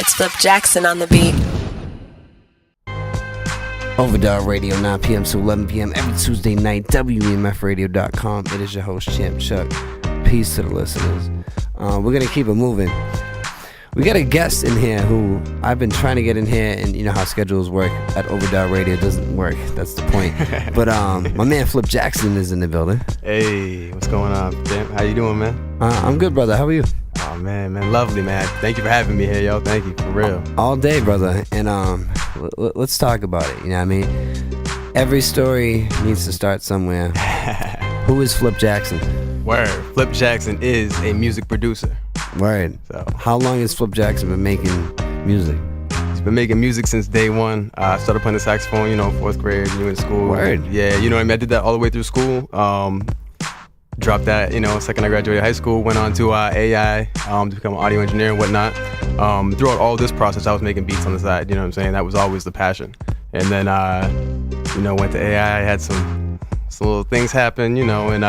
It's Flip Jackson on the beat. OverDog Radio, 9 p.m. to 11 p.m. every Tuesday night, WEMFradio.com. It is your host, Champ Chuck. Peace to the listeners. We're going to keep it moving. We got a guest in here who I've been trying to get in here, and you know how schedules work at OverDog Radio. It doesn't work. That's the point. But my man Flip Jackson is in the building. Hey, what's going on, Champ? How you doing, man? I'm good, brother. How are you? Oh, man, lovely, man. Thank you for having me here, yo. Thank you, for real. All day, brother. And let's talk about it. You know what I mean? Every story needs to start somewhere. Who is Flip Jackson? Word. Flip Jackson is a music producer. Word. So, how long has Flip Jackson been making music? He's been making music since day one. I started playing the saxophone, 4th grade, in school. Word. Yeah, you know what I mean? I did that all the way through school. Dropped that, second I graduated high school, went on to AI to become an audio engineer and whatnot. Throughout all this process, I was making beats on the side, you know what I'm saying? That was always the passion. And then, went to AI, had some little things happen, and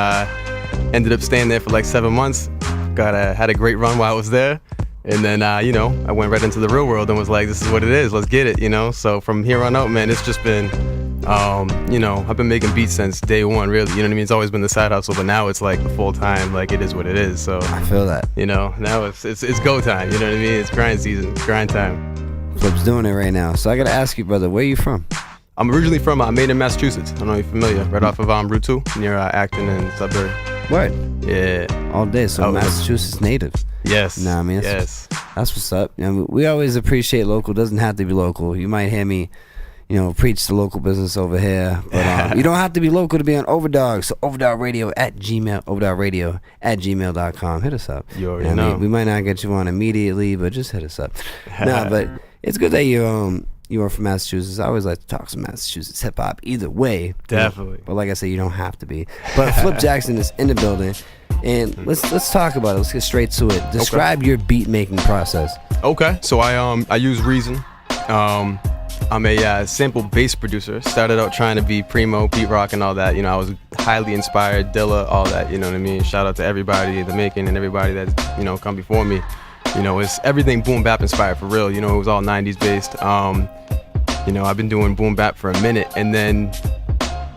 ended up staying there for like 7 months. Had a great run while I was there. And then, I went right into the real world and was like, this is what it is, let's get it, So from here on out, man, it's just been, I've been making beats since day one, really, you know what I mean? It's always been the side hustle, but now it's like the full time, like it is what it is, so. I feel that. Now it's go time, you know what I mean? It's grind season, grind time. Flip's doing it right now. So I gotta ask you, brother, where are you from? I'm originally from Maino, Massachusetts. I don't know if you're familiar, right off of Route 2, near Acton and Sudbury. What? Yeah. All day, so Massachusetts native. Yes. Nah, I mean, yes. That's what's up. We always appreciate local. Doesn't have to be local. You might hear me, preach the local business over here. But you don't have to be local to be on OverDog. So OverDogRadio at Gmail, OverDogRadio at gmail.com. Hit us up. You already know. We might not get you on immediately, but just hit us up. Nah, but it's good that you are from Massachusetts. I always like to talk some Massachusetts hip hop. Either way, definitely. But like I said, you don't have to be. But Flip Jackson is in the building, and let's talk about it. Let's get straight to it. Describe your beat making process. Okay, so I use Reason. I'm a sample bass producer. Started out trying to be primo, Pete Rock, and all that. I was highly inspired, Dilla, all that. You know what I mean? Shout out to everybody in the making and everybody that's come before me. It's everything boom bap inspired for real. It was all 90s based. I've been doing boom bap for a minute, and then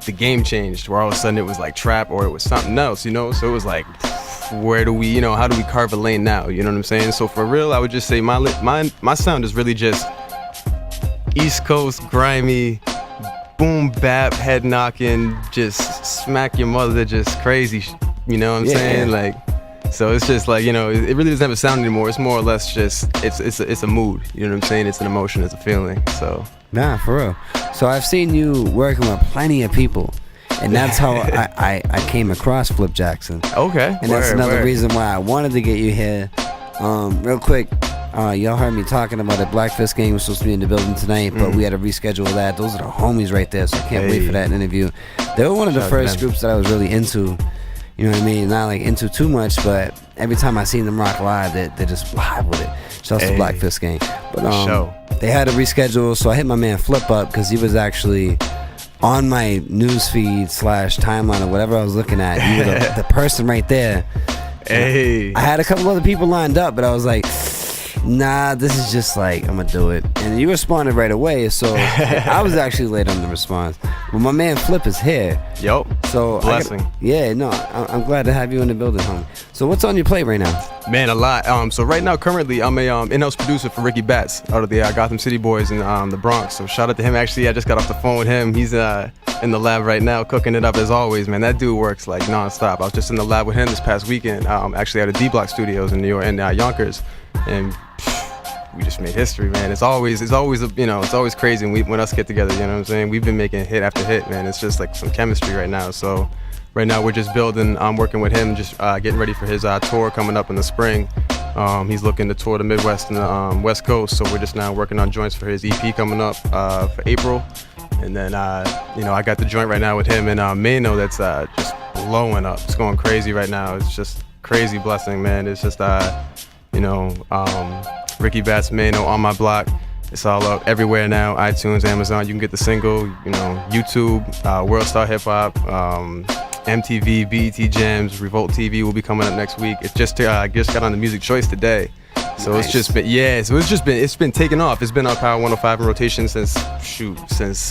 the game changed where all of a sudden it was like trap or it was something else, So it was like, where do we, how do we carve a lane now? You know what I'm saying? So for real, I would just say my sound is really just East Coast, grimy, boom bap, head knocking, just smack your mother, just crazy, you know what I'm saying? Like, so it's just like, it really doesn't have a sound anymore. It's more or less just, it's a mood, you know what I'm saying? It's an emotion, it's a feeling, so. Nah, for real. So I've seen you working with plenty of people, and that's how I came across Flip Jackson. Okay. And that's another reason why I wanted to get you here. Real quick, y'all heard me talking about the Black Fist game was supposed to be in the building tonight, but we had to reschedule that. Those are the homies right there, so I can't wait for that interview. They were one of the first groups that I was really into. You know what I mean? Not like into too much, but every time I seen them rock live, they're just live with it. Shouts to Black Fist Gang. But they had to reschedule, so I hit my man Flip up because he was actually on my newsfeed / timeline or whatever I was looking at. You were the person right there. Hey. I had a couple other people lined up, but I was like, nah, this is just like, I'm gonna do it. And you responded right away, so I was actually late on the response. But my man Flip is here. Yup. So blessing. I'm glad to have you in the building, homie. So what's on your plate right now? Man, a lot. So right now, currently, I'm a in-house producer for Ricky Batts out of the Gotham City Boys in the Bronx. So shout out to him. Actually, I just got off the phone with him. He's in the lab right now, cooking it up as always, man. That dude works like nonstop. I was just in the lab with him this past weekend. Actually at a D-Block Studios in New York and Yonkers, and we just made history, man. It's always it's always crazy when us get together. You know what I'm saying? We've been making hit after hit, man. It's just like some chemistry right now. So right now we're just building. I'm working with him, just getting ready for his tour coming up in the spring. He's looking to tour the Midwest and the West Coast. So we're just now working on joints for his EP coming up for April. And then I got the joint right now with him and Maino that's just blowing up. It's going crazy right now. It's just crazy blessing, man. It's just Ricky Batts, Maino, On My Block. It's all up everywhere now. iTunes, Amazon. You can get the single. YouTube, World Star Hip Hop, MTV, BET Jams, Revolt TV will be coming up next week. It just got on the Music Choice today. So it's been taking off. It's been on Power 105 in rotation since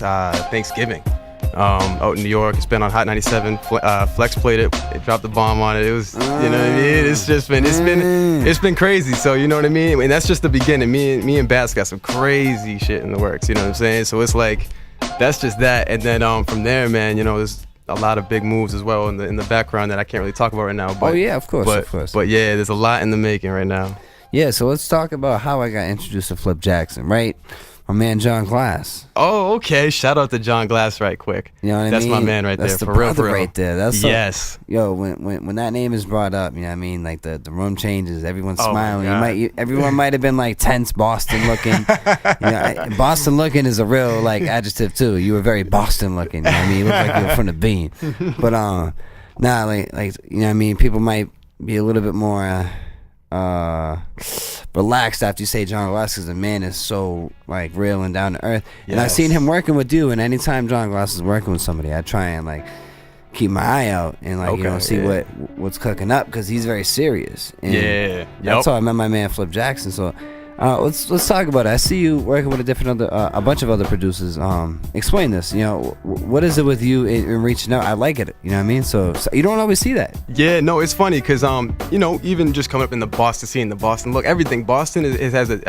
Thanksgiving. Out in New York, it's been on Hot 97. Flex played it. It dropped the bomb on it. It was, you know what I mean. It's been crazy. So you know what I mean. And that's just the beginning. Me and Bass got some crazy shit in the works. You know what I'm saying. So it's like, that's just that. And then from there, man, you know, there's a lot of big moves as well in the background that I can't really talk about right now. But, of course. But yeah, there's a lot in the making right now. Yeah. So let's talk about how I got introduced to Flip Jackson, right? My man John Glass. Oh, okay. Shout out to John Glass right quick. You know what I mean? That's my man right That's there. The For real. right there. That's yes. When that name is brought up, you know what I mean? Like the room changes, everyone's Oh smiling. Everyone might have been like tense, Boston looking. Boston looking is a real like adjective too. You were very Boston looking. You know what I mean? You look like you were from the bean. But like you know what I mean? People might be a little bit more relaxed after you say John Glass, because the man is so like real and down to earth. Yes. And I've seen him working with you, and anytime John Glass is working with somebody, I try and like keep my eye out and like see what's cooking up, because he's very serious. And that's how I met my man Flip Jackson. So let's talk about it. I see you working with a bunch of other producers. Explain this. You know, what is it with you in reaching out? I like it. You know what I mean? So you don't always see that. Yeah, no, it's funny because you know, even just coming up in the Boston scene, the Boston look, everything. Boston has a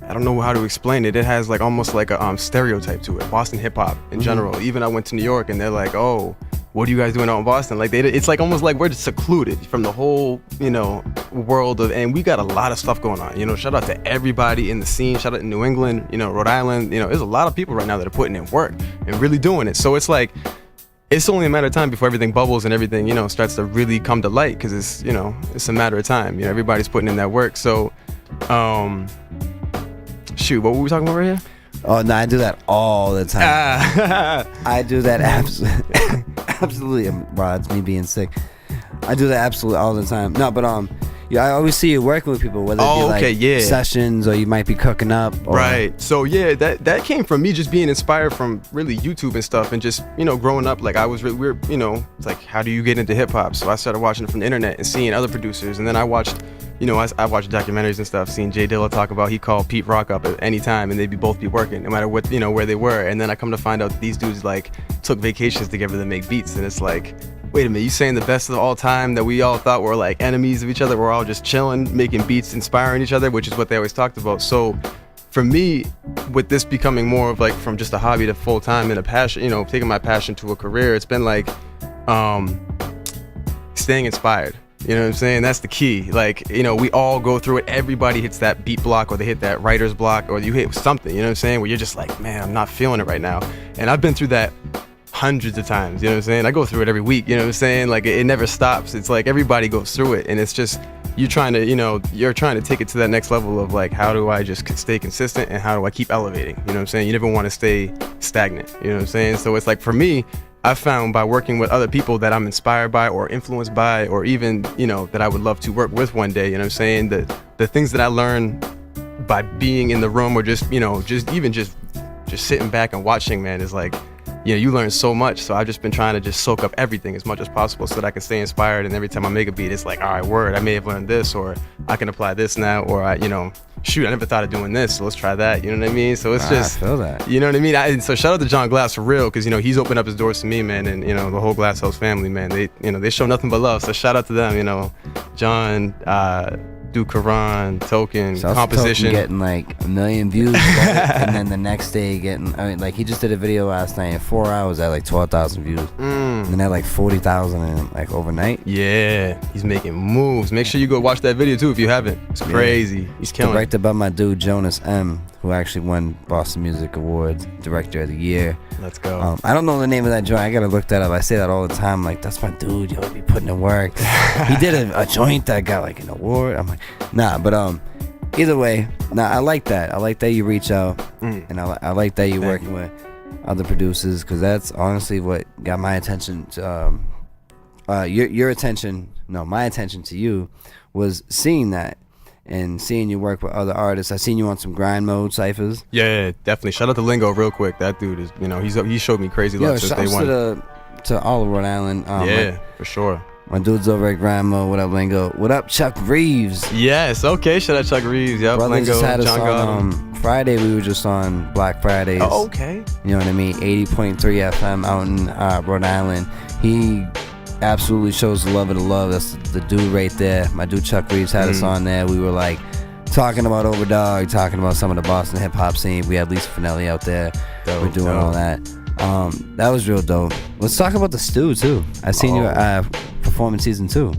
I don't know how to explain it. It has like almost like a stereotype to it. Boston hip hop in general. Even I went to New York and they're like, oh, what are you guys doing out in Boston? Like it's like almost like we're just secluded from the whole, you know, world of, and we got a lot of stuff going on. You know, shout out to everybody in the scene. Shout out to New England, you know, Rhode Island. You know, there's a lot of people right now that are putting in work and really doing it. So it's like, it's only a matter of time before everything bubbles and everything, you know, starts to really come to light, because it's, you know, it's a matter of time. You know, everybody's putting in that work. So, shoot, what were we talking about right here? Oh, no, I do that all the time. I do that absolutely. Wow, it's me being sick. I do that absolutely all the time. No, but I always see you working with people, whether it be like sessions or you might be cooking up. Right. So yeah, that came from me just being inspired from really YouTube and stuff, and just, you know, growing up, like we're you know, it's like, how do you get into hip hop? So I started watching it from the internet and seeing other producers, and then I watched, you know, I watched documentaries and stuff, seeing Jay Dilla talk about he called Pete Rock up at any time and they'd both be working, no matter what, you know, where they were. And then I come to find out that these dudes like took vacations together to make beats, and it's like, wait a minute, you saying the best of all time that we all thought were like enemies of each other, we're all just chilling, making beats, inspiring each other, which is what they always talked about. So for me, with this becoming more of like from just a hobby to full time and a passion, you know, taking my passion to a career, it's been like staying inspired. You know what I'm saying? That's the key. Like, you know, we all go through it. Everybody hits that beat block, or they hit that writer's block, or you hit something, you know what I'm saying, where you're just like, man, I'm not feeling it right now. And I've been through that hundreds of times, you know what I'm saying? I go through it every week, you know what I'm saying? Like, it never stops. It's like everybody goes through it, and it's just, you're trying to take it to that next level of like, how do I just stay consistent, and how do I keep elevating? You know what I'm saying? You never want to stay stagnant, you know what I'm saying? So it's like, for me, I found by working with other people that I'm inspired by or influenced by, or even, you know, that I would love to work with one day, you know what I'm saying? The things that I learned by being in the room, or just, you know, just sitting back and watching, man, is like, you know, you learn so much. So I've just been trying to just soak up everything as much as possible so that I can stay inspired. And every time I make a beat, it's like, all right, word, I may have learned this, or I can apply this now, or I, you know, shoot, I never thought of doing this, so let's try that. You know what I mean? So it's just, I feel that. You know what I mean? So shout out to John Glass for real, because, you know, he's opened up his doors to me, man, and, you know, the whole Glasshouse family, man. They, you know, they show nothing but love. So shout out to them, you know, John, Dukaran, Token, so Composition. Token getting like 1 million views, and then the next day getting, I mean, like, he just did a video last night in 4 hours at like 12,000 views. And then at like 40,000 in like overnight. Yeah, he's making moves. Make sure you go watch that video too if you haven't. It's crazy. He's killing. Directed by my dude Jonas M, who actually won Boston Music Awards Director of the Year. Let's go. I don't know the name of that joint. I gotta look that up. I say that all the time. Like, that's my dude. Yo, he be putting in work. He did a joint that got like an award. I'm like, nah. But either way, I like that. I like that you reach out, and I like that you're working with other producers, because that's honestly what got my attention to your attention. No, my attention to you was seeing that. And seeing you work with other artists. I seen you on some grind mode ciphers. Yeah, definitely. Shout out to Lingo real quick. That dude is, you know, he showed me crazy love since day one. To all of Rhode Island. Yeah, for sure. My dudes over at Grandma. What up, Lingo? What up, Chuck Reeves? Yes, okay. Shout out Chuck Reeves. Yep, Brother Lingo, just had us John on Gotham. Friday. We were just on Black Fridays. Oh, okay. You know what I mean? 80.3 FM out in Rhode Island. He absolutely shows the love of the love. That's the dude right there. My dude Chuck Reeves had us on there. We were like talking about OverDog, talking about some of the Boston hip hop scene. We had Lisa Finelli out there. We're doing all that. That was real dope. Let's talk about the stew too. I seen you perform in season 2.